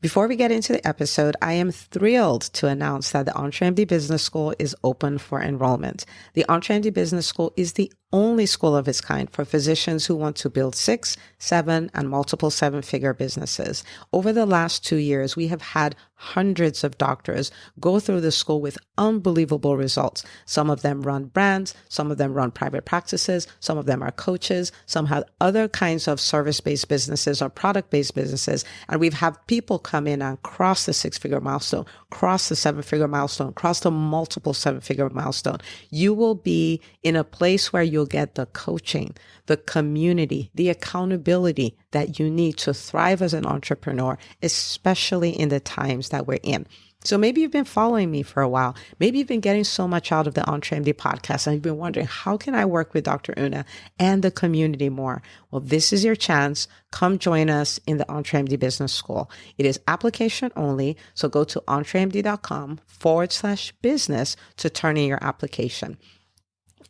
Before we get into the episode, I am thrilled to announce that the EntreMD Business School is open for enrollment. The EntreMD Business School is the only school of its kind for physicians who want to build 6, 7, and multiple 7-figure businesses. Over the last 2 years, we have had hundreds of doctors go through the school with unbelievable results. Some of them run brands, some of them run private practices, some of them are coaches, some have other kinds of service-based businesses or product-based businesses. And we've had people come in and cross the 6-figure milestone, cross the 7-figure milestone, cross the multiple 7-figure milestone. You will be in a place where you'll get the coaching, the community, the accountability that you need to thrive as an entrepreneur, especially in the times that we're in. So maybe you've been following me for a while. Maybe you've been getting so much out of the EntreMD podcast and you've been wondering, how can I work with Dr. Una and the community more? Well, this is your chance. Come join us in the EntreMD Business School. It is application only. So go to entremd.com/business to turn in your application.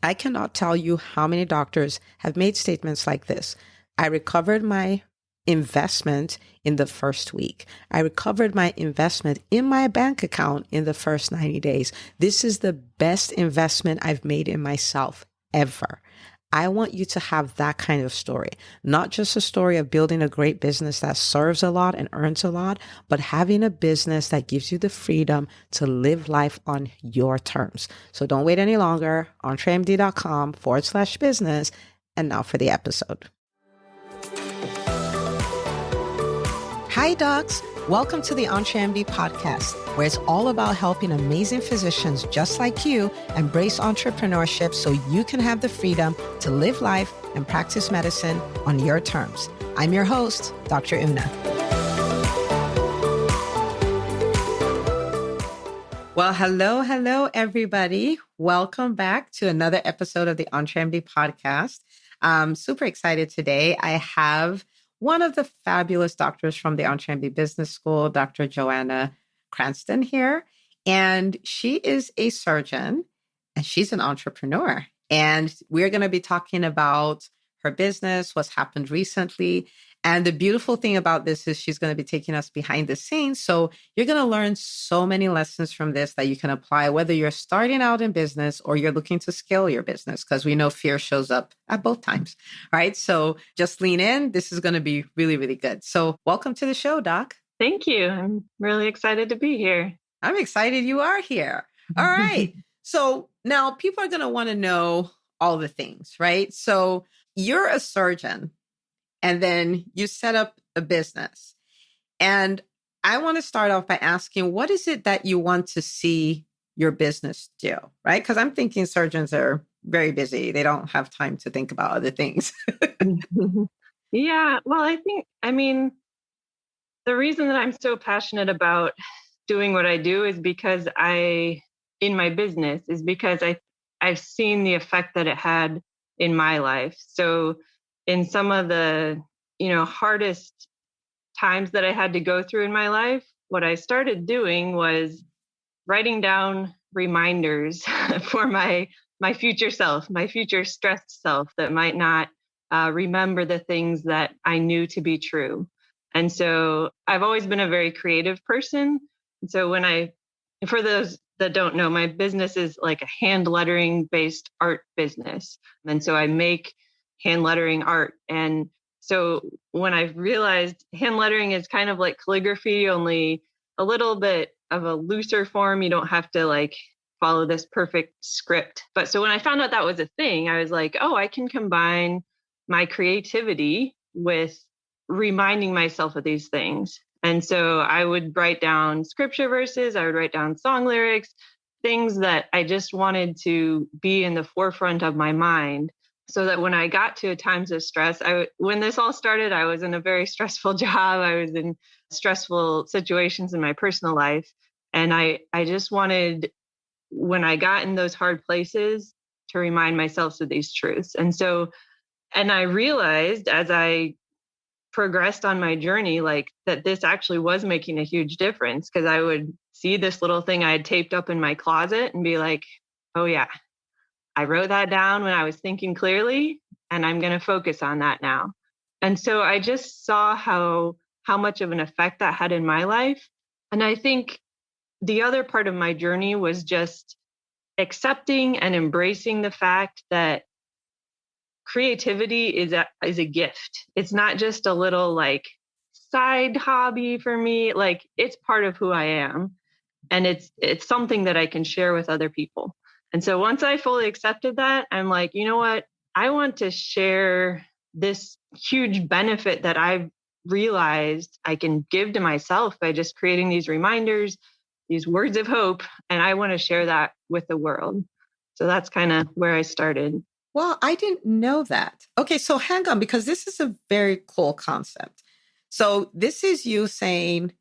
I cannot tell you how many doctors have made statements like this. I recovered my investment in the first week. I recovered my investment in my bank account in the first 90 days. This is the best investment I've made in myself ever. I want you to have that kind of story, not just a story of building a great business that serves a lot and earns a lot, but having a business that gives you the freedom to live life on your terms. So don't wait any longer. entremd.com/business. And now for the episode. Hi, docs. Welcome to the EntreMD podcast, where it's all about helping amazing physicians just like you embrace entrepreneurship so you can have the freedom to live life and practice medicine on your terms. I'm your host, Dr. Una. Well, hello, everybody. Welcome back to another episode of the EntreMD podcast. I'm super excited today. I have one of the fabulous doctors from the EntreMD Business School, Dr. Joanna Cranston here. And she is a surgeon and she's an entrepreneur. And we're going to be talking about her business, what's happened recently. And the beautiful thing about this is she's going to be taking us behind the scenes. So you're going to learn so many lessons from this that you can apply, whether you're starting out in business or you're looking to scale your business, because we know fear shows up at both times, right? So just lean in. This is going to be really, really good. So welcome to the show, Doc. Thank you. I'm really excited to be here. I'm excited you are here. All right. So now people are going to want to know all the things, right? So you're a surgeon. And then you set up a business. And I want to start off by asking, what is it that you want to see your business do, right? Because I'm thinking surgeons are very busy. They don't have time to think about other things. Yeah, well, the reason that I'm so passionate about doing what I do is because I've seen the effect that it had in my life. So in some of the, hardest times that I had to go through in my life, what I started doing was writing down reminders for my future self, my future stressed self that might not remember the things that I knew to be true. And so I've always been a very creative person. And so for those that don't know, my business is like a hand lettering based art business. And so I make hand lettering art. And so when I realized hand lettering is kind of like calligraphy, only a little bit of a looser form, you don't have to follow this perfect script. But so when I found out that was a thing, I was like, oh, I can combine my creativity with reminding myself of these things. And so I would write down scripture verses, I would write down song lyrics, things that I just wanted to be in the forefront of my mind. So that when I got to times of stress, when this all started, I was in a very stressful job. I was in stressful situations in my personal life. And I just wanted, when I got in those hard places, to remind myself of these truths. And I realized as I progressed on my journey, that this actually was making a huge difference, because I would see this little thing I had taped up in my closet and be like, oh yeah, I wrote that down when I was thinking clearly, and I'm going to focus on that now. And so I just saw how how much of an effect that had in my life. And I think the other part of my journey was just accepting and embracing the fact that creativity is a gift. It's not just a little like side hobby for me. Like it's part of who I am, and it's something that I can share with other people. And so once I fully accepted that, I'm like, you know what? I want to share this huge benefit that I've realized I can give to myself by just creating these reminders, these words of hope, and I want to share that with the world. So that's kind of where I started. Well, I didn't know that. Okay, so hang on, because this is a very cool concept. So this is you saying,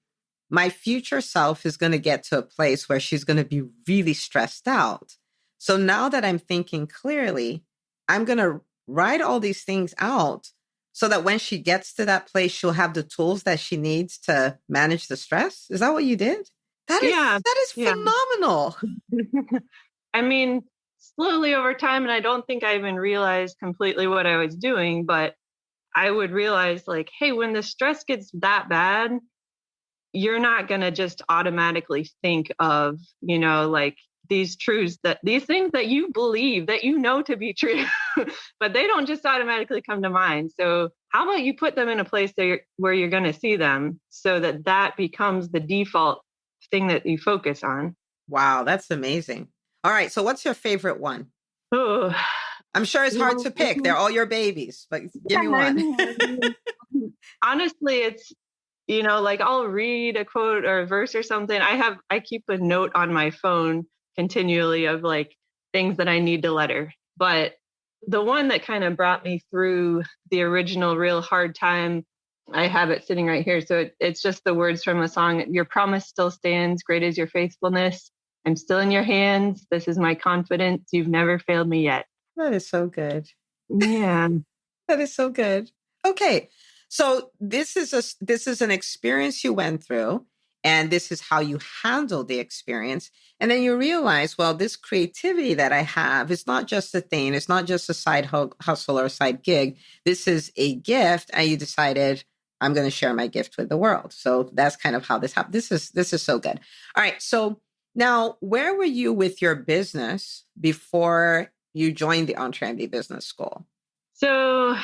my future self is going to get to a place where she's going to be really stressed out. So now that I'm thinking clearly, I'm going to write all these things out so that when she gets to that place, she'll have the tools that she needs to manage the stress. Is that what you did? Yeah. That is Yeah. phenomenal. I mean, slowly over time, and I don't think I even realized completely what I was doing, but I would realize like, hey, when the stress gets that bad, you're not going to just automatically think of, like these truths, that these things that you believe that you know to be true, but they don't just automatically come to mind. So how about you put them in a place where you're going to see them so that becomes the default thing that you focus on. Wow, that's amazing. All right, so what's your favorite one? Oh, I'm sure it's hard to pick. They're all your babies, but give me one. Honestly, it's, like I'll read a quote or a verse or something. I keep a note on my phone continually of like things that I need to letter. But the one that kind of brought me through the original real hard time, I have it sitting right here. So it's just the words from a song. Your promise still stands. Great is your faithfulness. I'm still in your hands. This is my confidence. You've never failed me yet. That is so good. Yeah. That is so good. Okay. So this is an experience you went through, and this is how you handle the experience. And then you realize, well, this creativity that I have is not just a thing. It's not just a side hustle or a side gig. This is a gift. And you decided, I'm going to share my gift with the world. So that's kind of how this happened. This is so good. All right. So now, where were you with your business before you joined the EntreMD Business School? So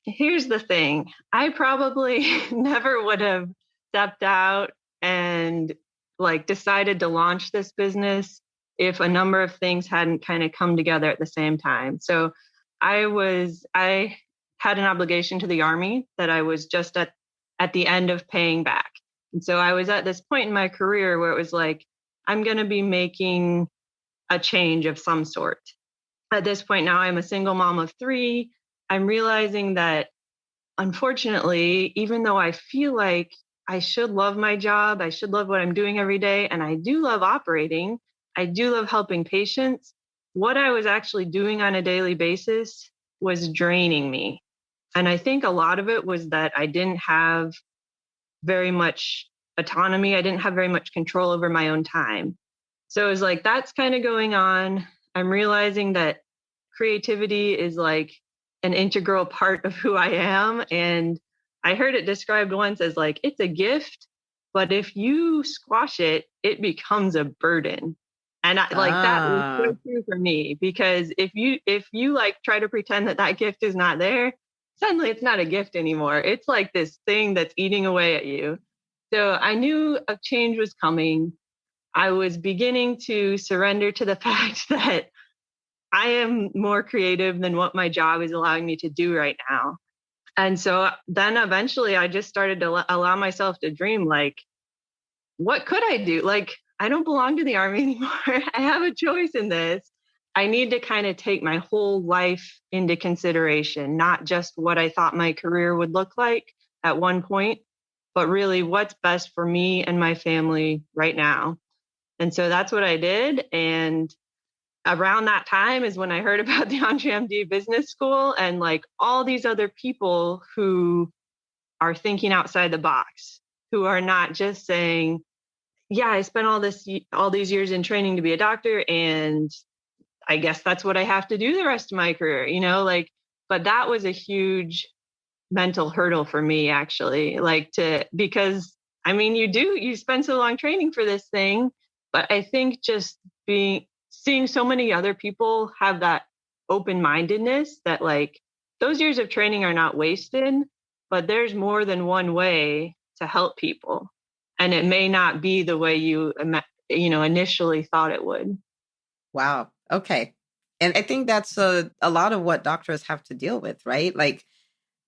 here's the thing. I probably never would have stepped out and like decided to launch this business if a number of things hadn't kind of come together at the same time. So I had an obligation to the Army that I was just at the end of paying back. And so I was at this point in my career where it was like, I'm going to be making a change of some sort. At this point now, I'm a single mom of 3. I'm realizing that, unfortunately, even though I feel like I should love my job, I should love what I'm doing every day, and I do love operating, I do love helping patients, what I was actually doing on a daily basis was draining me. And I think a lot of it was that I didn't have very much autonomy. I didn't have very much control over my own time. So it was like, that's kind of going on. I'm realizing that creativity is like an integral part of who I am. And I heard it described once as like, it's a gift, but if you squash it, it becomes a burden. And that was so true for me, because if you like try to pretend that gift is not there, suddenly it's not a gift anymore. It's like this thing that's eating away at you. So I knew a change was coming. I was beginning to surrender to the fact that I am more creative than what my job is allowing me to do right now. And so then eventually I just started to allow myself to dream, like, what could I do? Like, I don't belong to the Army anymore. I have a choice in this. I need to kind of take my whole life into consideration, not just what I thought my career would look like at one point, but really what's best for me and my family right now. And so that's what I did. And around that time is when I heard about the EntreMD Business School and like all these other people who are thinking outside the box, who are not just saying, yeah, I spent all these years in training to be a doctor, and I guess that's what I have to do the rest of my career, but that was a huge mental hurdle for me, actually, like because I mean, you spend so long training for this thing, but I think just seeing so many other people have that open-mindedness that like those years of training are not wasted, but there's more than one way to help people. And it may not be the way initially thought it would. Wow. Okay. And I think that's a lot of what doctors have to deal with, right? Like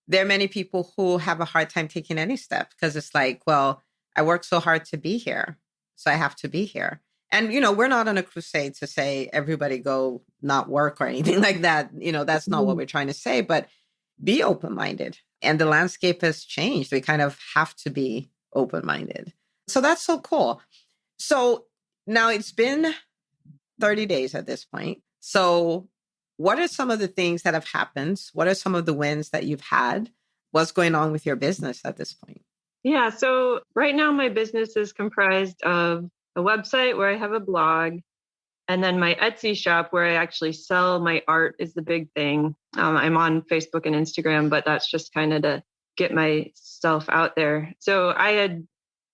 there are many people who have a hard time taking any step because it's like, well, I worked so hard to be here, so I have to be here. And, we're not on a crusade to say everybody go not work or anything like that. That's not what we're trying to say, but be open-minded. And the landscape has changed. We kind of have to be open-minded. So that's so cool. So now it's been 30 days at this point. So what are some of the things that have happened? What are some of the wins that you've had? What's going on with your business at this point? Yeah. So right now my business is comprised of a website where I have a blog, and then my Etsy shop where I actually sell my art is the big thing. I'm on Facebook and Instagram, but that's just kind of to get myself out there. So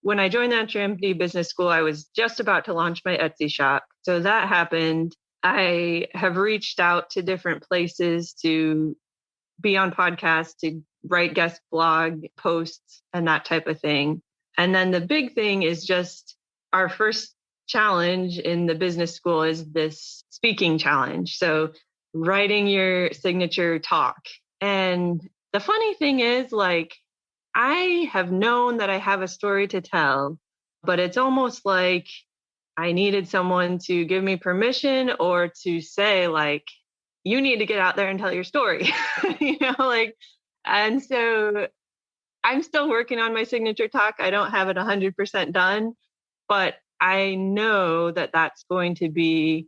when I joined the EntreMD Business School, I was just about to launch my Etsy shop. So that happened. I have reached out to different places to be on podcasts, to write guest blog posts and that type of thing. And then the big thing is just our first challenge in the business school is this speaking challenge. So writing your signature talk. And the funny thing is, like, I have known that I have a story to tell, but it's almost like I needed someone to give me permission or to say, like, you need to get out there and tell your story, and so I'm still working on my signature talk. I don't have it 100% done, but I know that that's going to be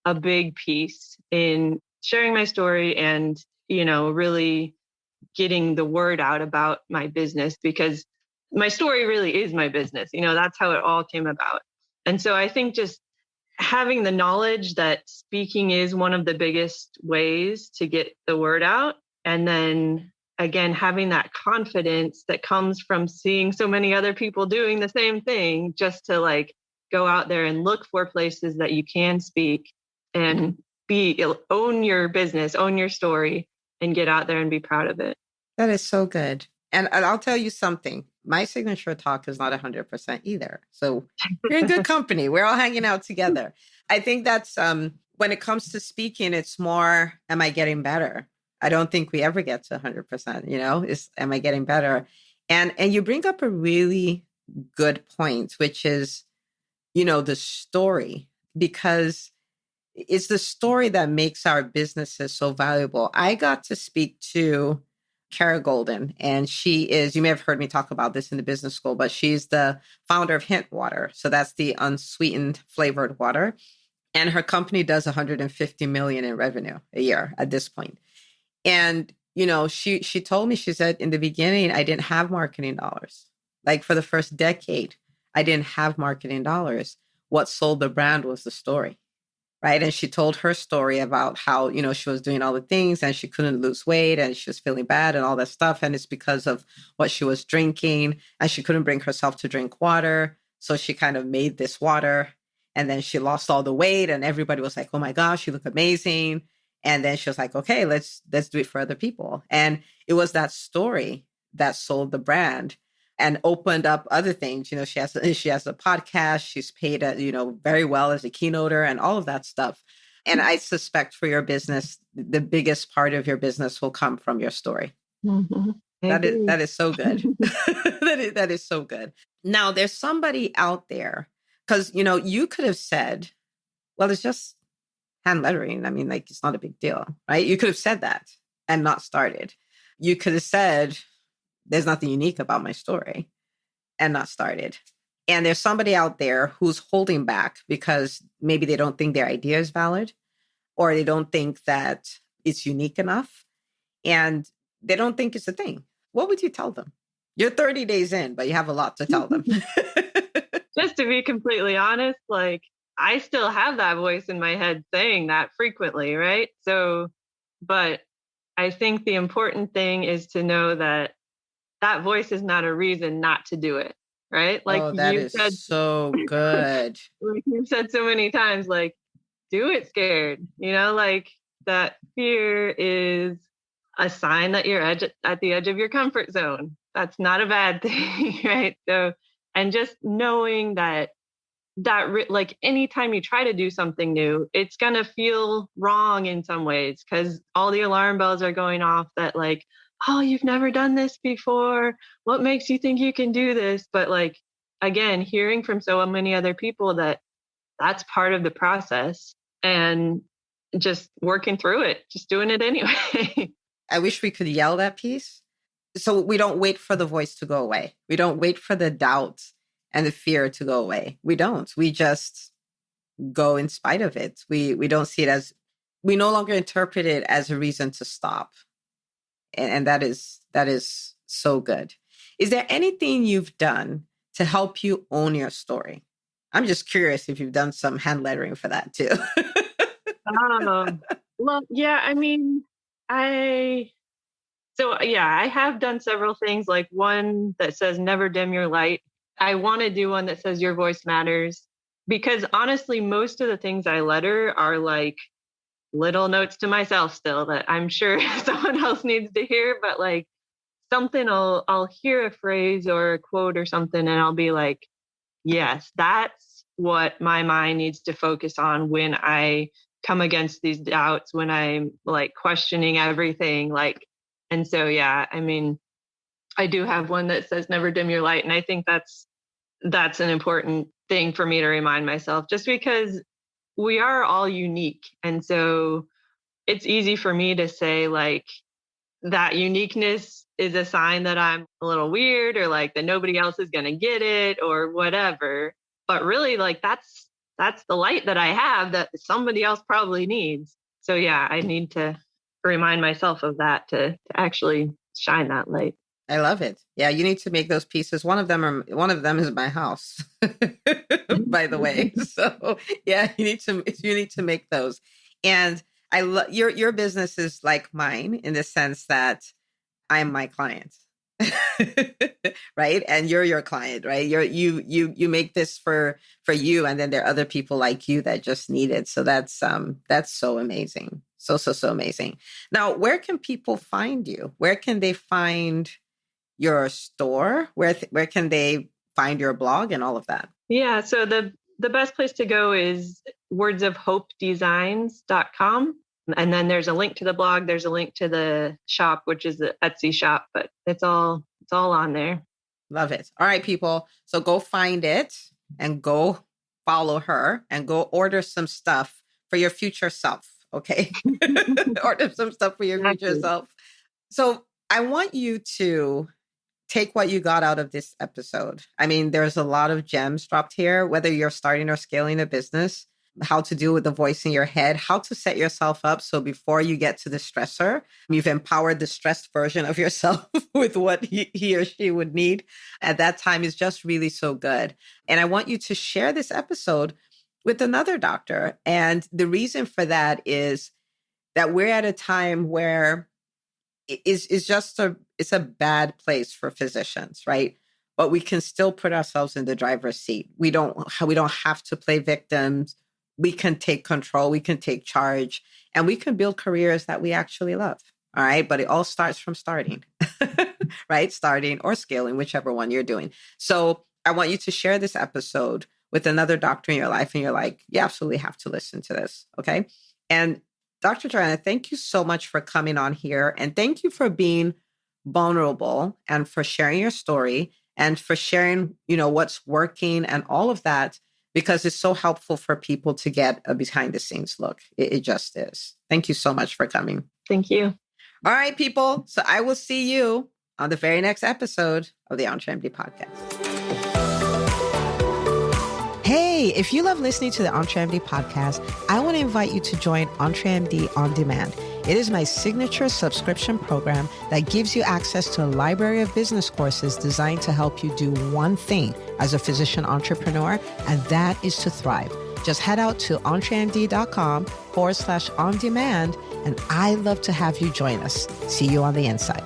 a big piece in sharing my story and, really getting the word out about my business, because my story really is my business. That's how it all came about. And so I think just having the knowledge that speaking is one of the biggest ways to get the word out. And then again, having that confidence that comes from seeing so many other people doing the same thing, just to like go out there and look for places that you can speak and own your business, own your story, and get out there and be proud of it. That is so good. And I'll tell you something. My signature talk is not 100% either. So you're in good company. We're all hanging out together. I think that's when it comes to speaking, it's more, am I getting better? I don't think we ever get to 100%, am I getting better? And you bring up a really good point, which is, the story, because it's the story that makes our businesses so valuable. I got to speak to Kara Golden, and she is, you may have heard me talk about this in the business school, but she's the founder of Hint Water. So that's the unsweetened flavored water. And her company does 150 million in revenue a year at this point. And, she told me, she said, in the beginning, I didn't have marketing dollars. Like for the first decade, I didn't have marketing dollars. What sold the brand was the story. Right. And she told her story about how, she was doing all the things and she couldn't lose weight and she was feeling bad and all that stuff. And it's because of what she was drinking, and she couldn't bring herself to drink water. So she kind of made this water, and then she lost all the weight and everybody was like, oh my gosh, you look amazing. And then she was like, okay, let's do it for other people. And it was that story that sold the brand and opened up other things. She has a podcast. She's paid, very well as a keynoter and all of that stuff. And I suspect for your business, the biggest part of your business will come from your story. Mm-hmm. That is so good. that is so good. Now, there's somebody out there, because, you could have said, well, it's just hand lettering. I mean, like, it's not a big deal, right? You could have said that and not started. You could have said, there's nothing unique about my story, and not started. And there's somebody out there who's holding back because maybe they don't think their idea is valid, or they don't think that it's unique enough, and they don't think it's a thing. What would you tell them? You're 30 days in, but you have a lot to tell them. Just to be completely honest, like, I still have that voice in my head saying that frequently, right? So, but I think the important thing is to know that that voice is not a reason not to do it, right? Oh, that is so good. Like you've said so many times, like, do it scared, like that fear is a sign that you're at the edge of your comfort zone. That's not a bad thing, right? So, and just knowing that like anytime you try to do something new, it's going to feel wrong in some ways because all the alarm bells are going off that like, oh, you've never done this before. What makes you think you can do this? But like, again, hearing from so many other people that that's part of the process and just working through it, just doing it anyway. I wish we could yell that piece. So we don't wait for the voice to go away. We don't wait for the doubt and the fear to go away. We don't. We just go in spite of it. We don't see it as, we no longer interpret it as a reason to stop. And that is so good. Is there anything you've done to help you own your story? I'm just curious if you've done some hand lettering for that too. Well, yeah, I mean, I have done several things, like one that says never dim your light. I want to do one that says your voice matters, because honestly, most of the things I letter are like little notes to myself still that I'm sure someone else needs to hear, but like something I'll hear a phrase or a quote or something and I'll be like, yes, that's what my mind needs to focus on when I come against these doubts, when I'm like questioning everything. Like, and so, yeah, I mean, I do have one that says never dim your light. And I think that's an important thing for me to remind myself, just because we are all unique. And so it's easy for me to say like that uniqueness is a sign that I'm a little weird or like that nobody else is going to get it or whatever. But really, like that's the light that I have that somebody else probably needs. So yeah, I need to remind myself of that to actually shine that light. I love it. Yeah, you need to make those pieces. One of them is my house, by the way. So yeah, you need to make those. And I love your business is like mine in the sense that I'm my client, right? And you're your client, right? You make this for you, and then there are other people like you that just need it. So that's so amazing, so amazing. Now, where can people find you? Where can they find your store? Where can they find your blog and all of that? Yeah, so the best place to go is wordsofhopedesigns.com. And then there's a link to the blog. There's a link to the shop, which is the Etsy shop, but it's all on there. Love it. All right, people. So go find it and go follow her and go order some stuff for your future self. Okay. Order some stuff for your future self. So I want you to take what you got out of this episode. I mean, there's a lot of gems dropped here, whether you're starting or scaling a business, how to deal with the voice in your head, how to set yourself up. So before you get to the stressor, you've empowered the stressed version of yourself with what he or she would need at that time is just really so good. And I want you to share this episode with another doctor. And the reason for that is that we're at a time where it's a bad place for physicians, right? But we can still put ourselves in the driver's seat. We don't have to play victims. We can take control. We can take charge, and we can build careers that we actually love. All right. But it all starts from starting, right? Starting or scaling, whichever one you're doing. So I want you to share this episode with another doctor in your life. And you're like, you absolutely have to listen to this. Okay. And Dr. Joanna, thank you so much for coming on here. And thank you for being vulnerable and for sharing your story and for sharing, what's working and all of that, because it's so helpful for people to get a behind the scenes look. It just is. Thank you so much for coming. Thank you. All right, people. So I will see you on the very next episode of the EntreMD podcast. Hey, if you love listening to the EntreMD podcast, I want to invite you to join EntreMD On Demand. It is my signature subscription program that gives you access to a library of business courses designed to help you do one thing as a physician entrepreneur, and that is to thrive. Just head out to entremd.com/on-demand, and I'd love to have you join us. See you on the inside.